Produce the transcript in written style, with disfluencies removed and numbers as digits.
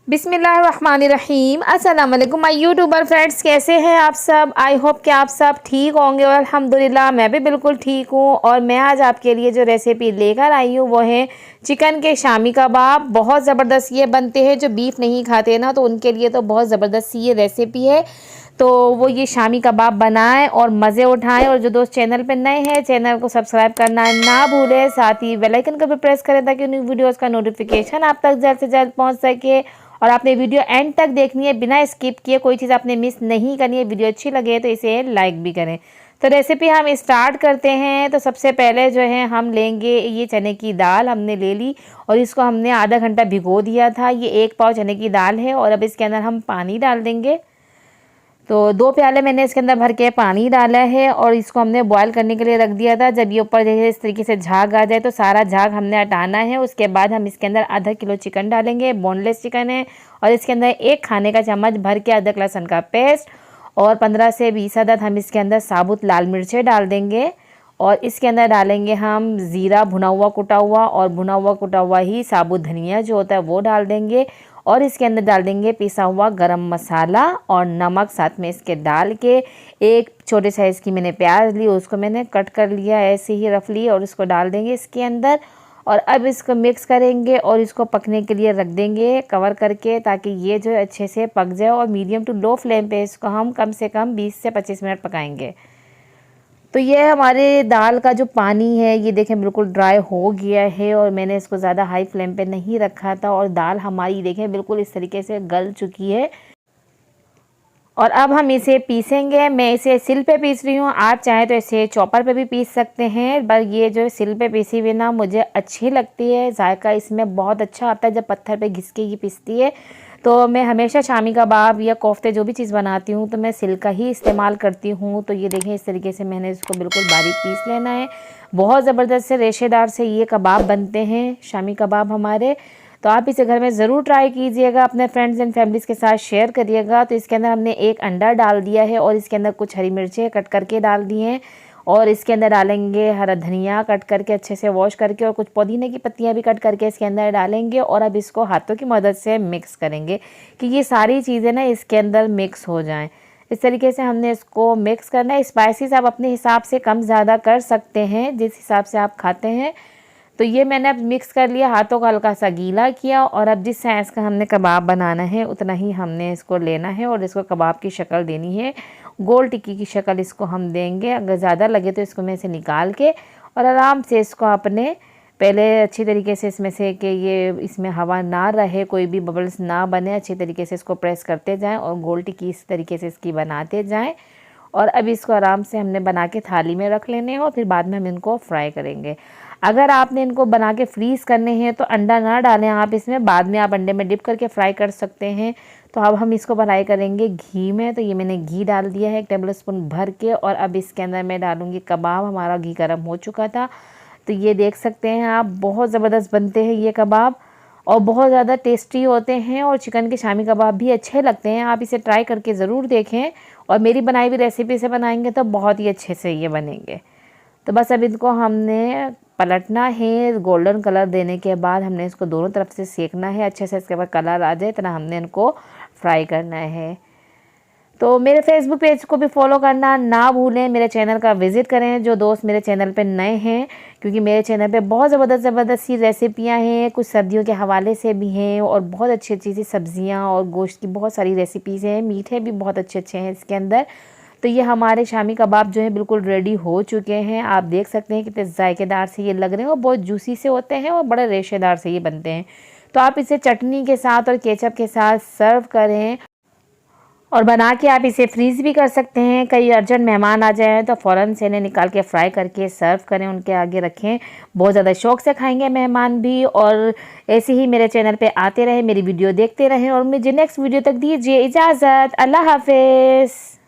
बिस्मिल्लाहिर्रहमानिर्रहीम। अस्सलाम वालेकुम माय यूट्यूबर फ्रेंड्स, कैसे हैं आप सब। आई होप कि आप सब ठीक होंगे और अल्हम्दुलिल्लाह मैं भी बिल्कुल ठीक हूँ। और मैं आज आपके लिए जो रेसिपी लेकर आई हूँ वो है चिकन के शामी कबाब। बहुत ज़बरदस्त ये बनते हैं, जो बीफ नहीं खाते ना तो उनके लिए तो बहुत ज़बरदस्त ये रेसिपी है। तो वो ये शामी कबाब बनाएं और मज़े उठाएं। और जो दोस्त चैनल पे नए हैं चैनल को सब्सक्राइब करना ना भूलें, साथ ही बेल आइकन को भी प्रेस करें ताकि उन वीडियोस का नोटिफिकेशन आप तक जल्द से जल्द पहुंच सके। और आपने वीडियो एंड तक देखनी है, बिना स्किप किए, कोई चीज़ आपने मिस नहीं करनी है। वीडियो अच्छी लगे तो इसे लाइक भी करें। तो रेसिपी हम स्टार्ट करते हैं। तो सबसे पहले जो है हम लेंगे ये चने की दाल, हमने ले ली और इसको हमने आधा घंटा भिगो दिया था। ये 1 पाव चने की दाल है और अब इसके अंदर हम पानी डाल देंगे। तो 2 प्याले मैंने इसके अंदर भर के पानी डाला है और इसको हमने बॉईल करने के लिए रख दिया था। जब ये ऊपर जैसे इस तरीके से झाग आ जाए तो सारा झाग हमने हटाना है। उसके बाद हम इसके अंदर आधा किलो चिकन डालेंगे, बोनलेस चिकन है। और इसके अंदर 1 खाने का चम्मच भर के अदरक लहसुन का पेस्ट और 15 से 20 अदद हम इसके अंदर साबुत लाल मिर्चें डाल देंगे। और इसके अंदर डालेंगे हम ज़ीरा भुना हुआ कुटा हुआ, और भुना हुआ कुटा हुआ ही साबुत धनिया जो होता है वो डाल देंगे। और इसके अंदर डाल देंगे पिसा हुआ गरम मसाला और नमक। साथ में इसके डाल के एक छोटे साइज़ की मैंने प्याज ली, उसको मैंने कट कर लिया ऐसे ही रफली, और इसको डाल देंगे इसके अंदर। और अब इसको मिक्स करेंगे और इसको पकने के लिए रख देंगे कवर करके, ताकि ये जो अच्छे से पक जाए। और मीडियम टू लो फ्लेम पे इसको हम कम से कम 20 से 25 मिनट पकाएंगे। तो ये हमारे दाल का जो पानी है ये देखें बिल्कुल ड्राई हो गया है और मैंने इसको ज़्यादा हाई फ्लेम पे नहीं रखा था। और दाल हमारी देखें बिल्कुल इस तरीके से गल चुकी है। और अब हम इसे पीसेंगे। मैं इसे सिल पे पीस रही हूँ, आप चाहें तो इसे चॉपर पे भी पीस सकते हैं। पर ये जो सिल पे पीसी हुई ना मुझे अच्छी लगती है, जायका इसमें बहुत अच्छा आता है जब पत्थर पे घिस के ये पीसती है। तो मैं हमेशा शामी कबाब या कोफ्ते जो भी चीज़ बनाती हूँ तो मैं सिल का ही इस्तेमाल करती हूँ। तो ये देखें इस तरीके से मैंने इसको बिल्कुल बारीक पीस लेना है। बहुत ज़बरदस्त से रेशेदार से ये कबाब बनते हैं शामी कबाब हमारे। तो आप इसे घर में ज़रूर ट्राई कीजिएगा, अपने फ्रेंड्स एंड फैमिलीज़ के साथ शेयर करिएगा। तो इसके अंदर हमने 1 अंडा डाल दिया है और इसके अंदर कुछ हरी मिर्चें कट करके डाल दी हैं। और इसके अंदर डालेंगे हरा धनिया कट करके अच्छे से वॉश करके, और कुछ पुदीने की पत्तियां भी कट करके इसके अंदर डालेंगे। और अब इसको हाथों की मदद से मिक्स करेंगे कि ये सारी चीज़ें ना इसके अंदर मिक्स हो जाएं। इस तरीके से हमने इसको मिक्स करना है। स्पाइसेस आप अपने हिसाब से कम ज़्यादा कर सकते हैं, जिस हिसाब से आप खाते हैं। तो ये मैंने अब मिक्स कर लिया, हाथों को हल्का सा गीला किया। और अब जिस साइज़ का हमने कबाब बनाना है उतना ही हमने इसको लेना है और इसको कबाब की शक्ल देनी है। गोल टिक्की की शक्ल इसको हम देंगे। अगर ज़्यादा लगे तो इसको मैं से निकाल के और आराम से इसको अपने पहले अच्छी तरीके से इसमें से कि ये इसमें हवा ना रहे, कोई भी बबल्स ना बने, अच्छी तरीके से इसको प्रेस करते जाएं और गोल टिक्की इस तरीके से इसकी बनाते जाएं। और अब इसको आराम से हमने बना के थाली में रख लेने हैं और फिर बाद में हम इनको फ्राई करेंगे। अगर आपने इनको बना के फ्रीज़ करने हैं तो अंडा ना डालें आप इसमें, बाद में आप अंडे में डिप करके फ्राई कर सकते हैं। तो अब हम इसको फ्राई करेंगे घी में। तो ये मैंने घी डाल दिया है 1 टेबल स्पून भर के। और अब इसके अंदर मैं डालूँगी कबाब। हमारा घी गर्म हो चुका था, तो ये देख सकते हैं आप, बहुत ज़बरदस्त बनते हैं ये कबाब और बहुत ज़्यादा टेस्टी होते हैं। और चिकन के शामी कबाब भी अच्छे लगते हैं, आप इसे ट्राई करके ज़रूर देखें। और मेरी बनाई हुई रेसिपी से बनाएंगे तो बहुत ही अच्छे से ये बनेंगे। तो बस अब इनको हमने पलटना है। गोल्डन कलर देने के बाद हमने इसको दोनों तरफ से सेकना है अच्छे से, इसके बाद कलर आ जाए इतना हमने इनको फ्राई करना है। तो मेरे फेसबुक पेज को भी फॉलो करना ना भूलें, मेरे चैनल का विज़िट करें जो दोस्त मेरे चैनल पे नए हैं, क्योंकि मेरे चैनल पे बहुत ज़बरदस्त सी रेसिपियाँ हैं। कुछ सर्दियों के हवाले से भी हैं और बहुत अच्छी सी सब्ज़ियाँ और गोश्त की बहुत सारी रेसिपीज़ हैं। मीठे भी बहुत अच्छे हैं इसके अंदर। तो ये हमारे शामी कबाब जो है बिल्कुल रेडी हो चुके हैं। आप देख सकते हैं कितने जायकेदार से ये लग रहे हैं और बहुत जूसी से होते हैं और बड़े रेशेदार से ये बनते हैं। तो आप इसे चटनी के साथ और केचप के साथ सर्व करें और बना के आप इसे फ्रीज़ भी कर सकते हैं। कई अर्जेंट मेहमान आ जाएँ तो फ़ौरन से इन्हें निकाल के फ्राई करके सर्व करें, उनके आगे रखें। बहुत ज़्यादा शौक़ से खाएंगे मेहमान भी। और ऐसे ही मेरे चैनल पे आते रहें, मेरी वीडियो देखते रहें। और मुझे नेक्स्ट वीडियो तक दीजिए इजाज़त। अल्लाह हाफ़िज़।